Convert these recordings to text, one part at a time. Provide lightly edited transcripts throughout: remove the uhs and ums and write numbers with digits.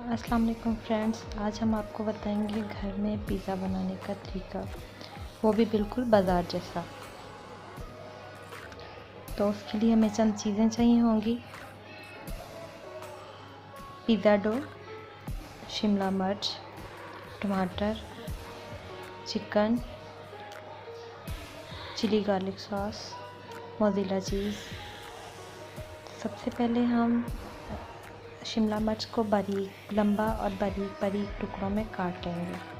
अस्सलाम वालेकुम फ्रेंड्स, आज हम आपको बताएंगे घर में पिज़्ज़ा बनाने का तरीका, वो भी बिल्कुल बाज़ार जैसा। तो उसके लिए हमें चंद चीज़ें चाहिए होंगी। पिज़्ज़ा डो, शिमला मिर्च, टमाटर, chicken, chilli garlic sauce, mozzarella cheese. सबसे पहले हम शिमला मिर्च को बारीक लंबा और बारीक बारीक टुकड़ों में काट लेंगे।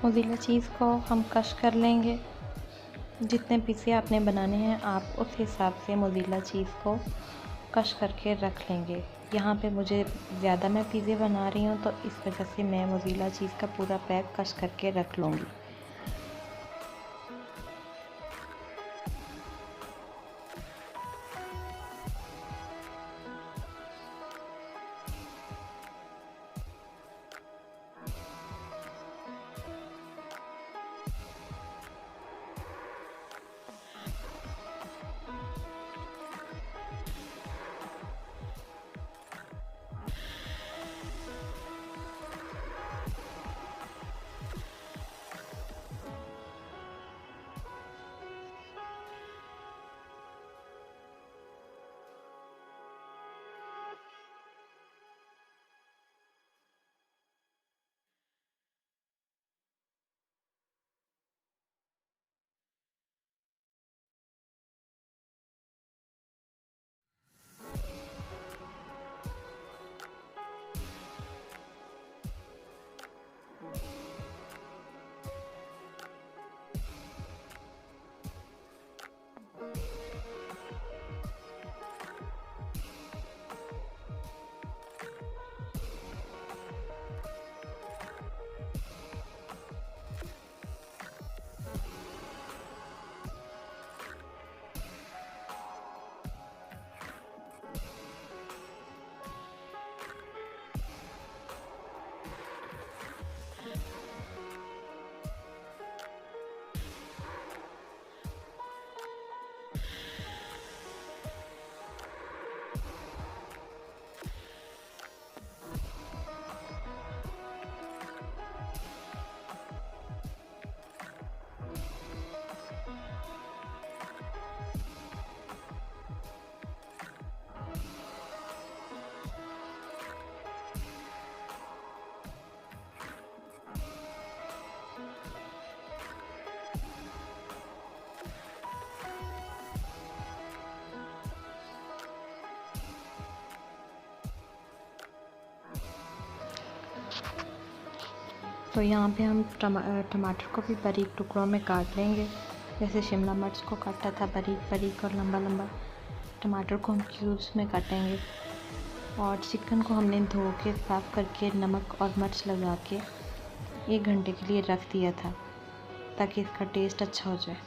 मोज़रेला चीज़ को हम कश कर लेंगे। जितने पिज़्ज़े आपने बनाने हैं आप उस हिसाब से मोज़रेला चीज़ को कश करके रख लेंगे। यहाँ पे मुझे ज़्यादा मैं पिज़्ज़े बना रही हूँ तो इस वजह से मैं मोज़रेला चीज़ का पूरा पैक कश करके रख लूँगी। तो यहाँ पे हम टमाटर को भी बारीक टुकड़ों में काट लेंगे। जैसे शिमला मिर्च को काटा था बारीक बारीक और लंबा लंबा, टमाटर को हम क्यूब्स में काटेंगे। और चिकन को हमने धो के साफ़ करके नमक और मिर्च लगा के 1 घंटे के लिए रख दिया था ताकि इसका टेस्ट अच्छा हो जाए।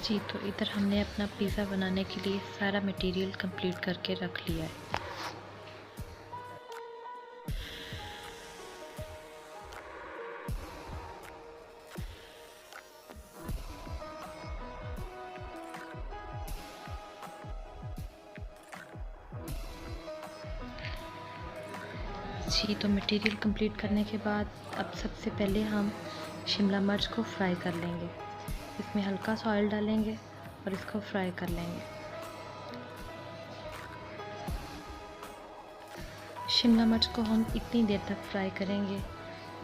जी, तो इधर हमने अपना पिज़्ज़ा बनाने के लिए सारा मटेरियल कंप्लीट करके रख लिया है। जी, तो मटेरियल कंप्लीट करने के बाद अब सबसे पहले हम शिमला मिर्च को फ्राई कर लेंगे। इसमें हल्का सा ऑयल डालेंगे और इसको फ्राई कर लेंगे। शिमला मिर्च को हम इतनी देर तक फ्राई करेंगे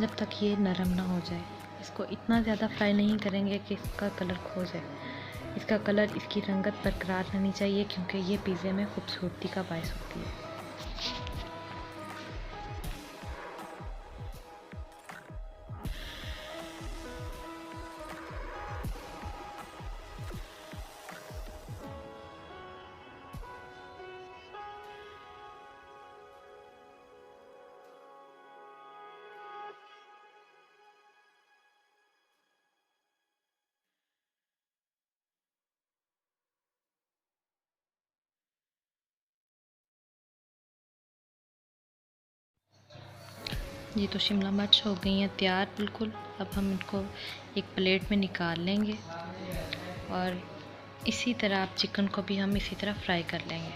जब तक ये नरम ना हो जाए। इसको इतना ज़्यादा फ्राई नहीं करेंगे कि इसका कलर खो जाए। इसका कलर, इसकी रंगत बरकरार रहनी चाहिए क्योंकि ये पिज़्ज़े में खूबसूरती का बायस होती है। ये तो शिमला मिर्च हो गई हैं तैयार बिल्कुल। अब हम इनको एक प्लेट में निकाल लेंगे और इसी तरह आप चिकन को भी हम इसी तरह फ्राई कर लेंगे।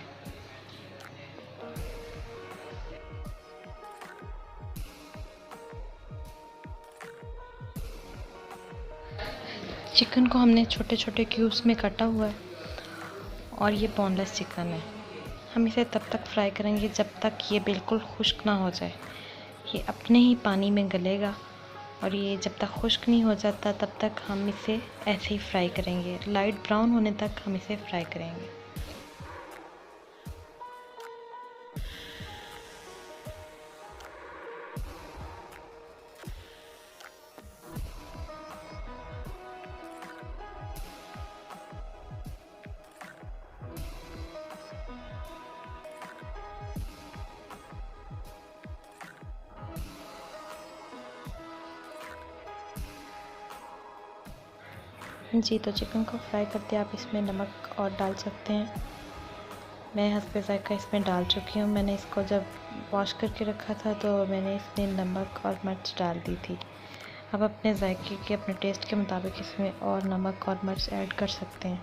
चिकन को हमने छोटे छोटे क्यूब्स में काटा हुआ है और ये बोनलेस चिकन है। हम इसे तब तक फ्राई करेंगे जब तक ये बिल्कुल खुश्क ना हो जाए। ये अपने ही पानी में गलेगा और ये जब तक खुश्क नहीं हो जाता तब तक हम इसे ऐसे ही फ्राई करेंगे। लाइट ब्राउन होने तक हम इसे फ्राई करेंगे। जी, तो चिकन को फ्राई करते आप इसमें नमक और डाल सकते हैं। मैं हस्बे ज़ायक़ा इसमें डाल चुकी हूँ। मैंने इसको जब वॉश करके रखा था तो मैंने इसमें नमक और मिर्च डाल दी थी। आप अपने ज़ायक़े के, अपने टेस्ट के मुताबिक इसमें और नमक और मिर्च ऐड कर सकते हैं।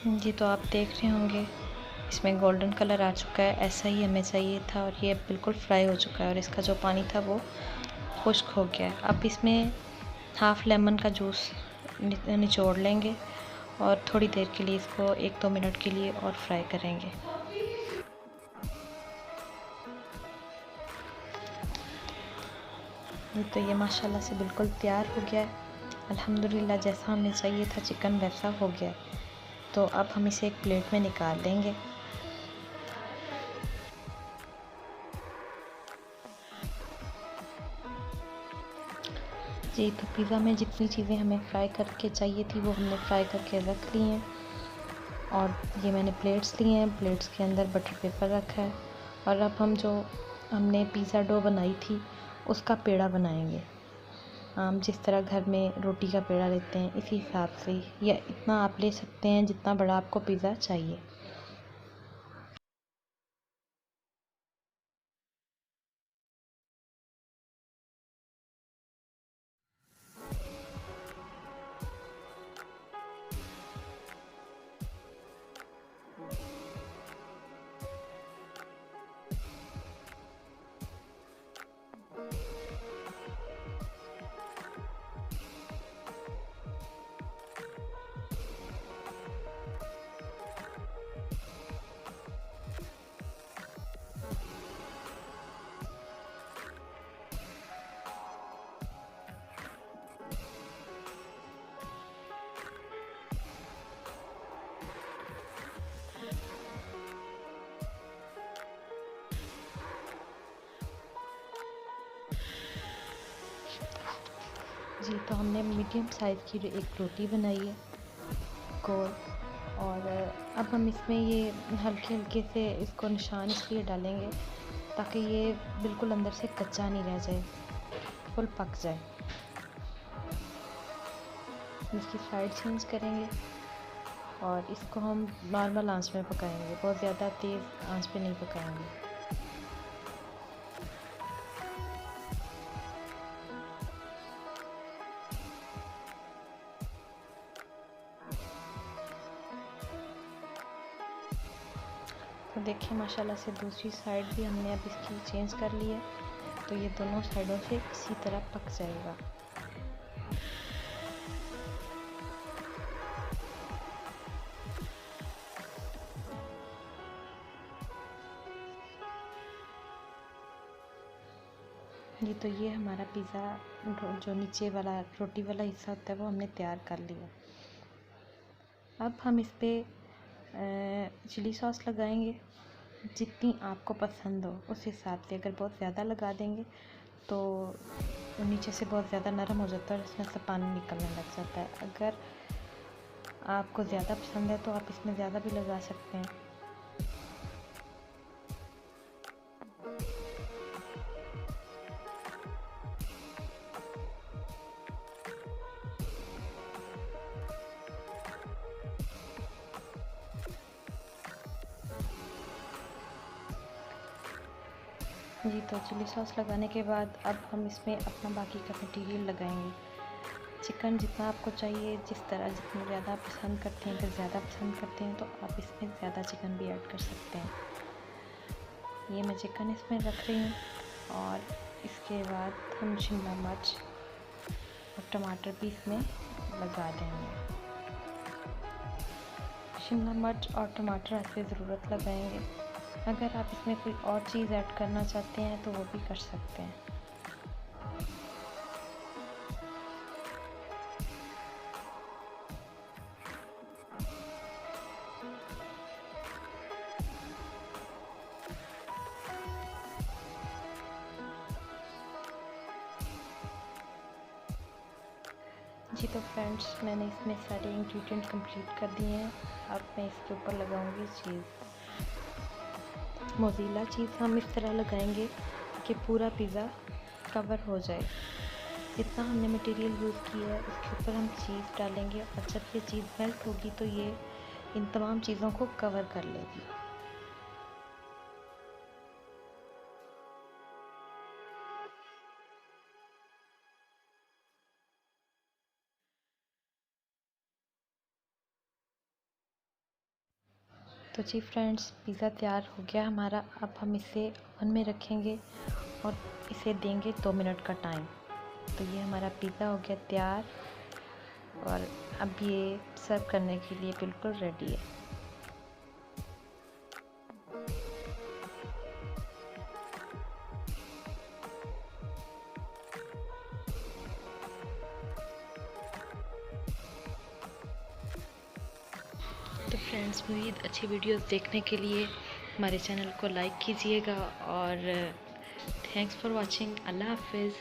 जी, तो आप देख रहे होंगे इसमें गोल्डन कलर आ चुका है, ऐसा ही हमें चाहिए था और ये बिल्कुल फ्राई हो चुका है और इसका जो पानी था वो खुश्क हो गया है। अब इसमें हाफ़ लेमन का जूस निचोड़ लेंगे और थोड़ी देर के लिए इसको 1-2 मिनट के लिए और फ्राई करेंगे। तो ये माशाल्लाह से बिल्कुल तैयार हो गया है। अल्हम्दुलिल्लाह जैसा हमें चाहिए था चिकन वैसा हो गया है। तो अब हम इसे एक प्लेट में निकाल लेंगे। जी, तो पिज़्ज़ा में जितनी चीज़ें हमें फ्राई करके चाहिए थी वो हमने फ्राई करके रख ली हैं और ये मैंने प्लेट्स ली हैं, प्लेट्स के अंदर बटर पेपर रखा है और अब हम जो हमने पिज़्ज़ा डो बनाई थी उसका पेड़ा बनाएंगे। हम जिस तरह घर में रोटी का पेड़ा लेते हैं इसी हिसाब से, या इतना आप ले सकते हैं जितना बड़ा आपको पिज़्ज़ा चाहिए। जी, तो हमने मीडियम साइज़ की जो एक रोटी बनाई है गोल, और अब हम इसमें ये हल्के हल्के से इसको निशान इसलिए डालेंगे ताकि ये बिल्कुल अंदर से कच्चा नहीं रह जाए, फुल पक जाए। इसकी साइड चेंज करेंगे और इसको हम नॉर्मल आंच में पकाएंगे, बहुत ज़्यादा तेज़ आंच पे नहीं पकाएंगे। तो देखिए माशाल्लाह से दूसरी साइड भी हमने अब इसकी चेंज कर ली है, तो ये दोनों साइडों से इसी तरह पक जाएगा। जी, तो ये हमारा पिज़्ज़ा जो नीचे वाला रोटी वाला हिस्सा होता है वो हमने तैयार कर लिया। अब हम इस पर चिली सॉस लगाएंगे, जितनी आपको पसंद हो उस हिसाब से। अगर बहुत ज़्यादा लगा देंगे तो नीचे से बहुत ज़्यादा नरम हो जाता है और इसमें से पानी निकलने लग जाता है। अगर आपको ज़्यादा पसंद है तो आप इसमें ज़्यादा भी लगा सकते हैं। जी, तो चिली सॉस लगाने के बाद अब हम इसमें अपना बाकी का मटीरियल लगाएंगे। चिकन जितना आपको चाहिए, जिस तरह जितनी ज़्यादा पसंद करते हैं, अगर ज़्यादा पसंद करते हैं तो आप इसमें ज़्यादा चिकन भी ऐड कर सकते हैं। ये मैं चिकन इसमें रख रही हूँ और इसके बाद हम शिमला मिर्च और टमाटर भी इसमें लगा देंगे। शिमला मिर्च और टमाटर ऐसे ज़रूरत लगाएंगे। अगर आप इसमें कोई और चीज़ ऐड करना चाहते हैं तो वो भी कर सकते हैं। जी, तो फ्रेंड्स मैंने इसमें सारे इंग्रेडिएंट कंप्लीट कर दिए हैं। अब मैं इसके ऊपर लगाऊंगी चीज़। मोज़रेला चीज़ हम इस तरह लगाएंगे कि पूरा पिज़्ज़ा कवर हो जाए। जितना हमने मटेरियल यूज़ किया है उसके ऊपर हम चीज़ डालेंगे और जब ये चीज़ मेल्ट होगी तो ये इन तमाम चीज़ों को कवर कर लेगी। तो जी फ्रेंड्स, पिज़्ज़ा तैयार हो गया हमारा। अब हम इसे ओवन में रखेंगे और इसे देंगे 2 मिनट का टाइम। तो ये हमारा पिज़्ज़ा हो गया तैयार और अब ये सर्व करने के लिए बिल्कुल रेडी है। तो फ्रेंड्स, मज़ीद अच्छी वीडियोस देखने के लिए हमारे चैनल को लाइक कीजिएगा और थैंक्स फॉर वॉचिंग। अल्लाह हाफिज़।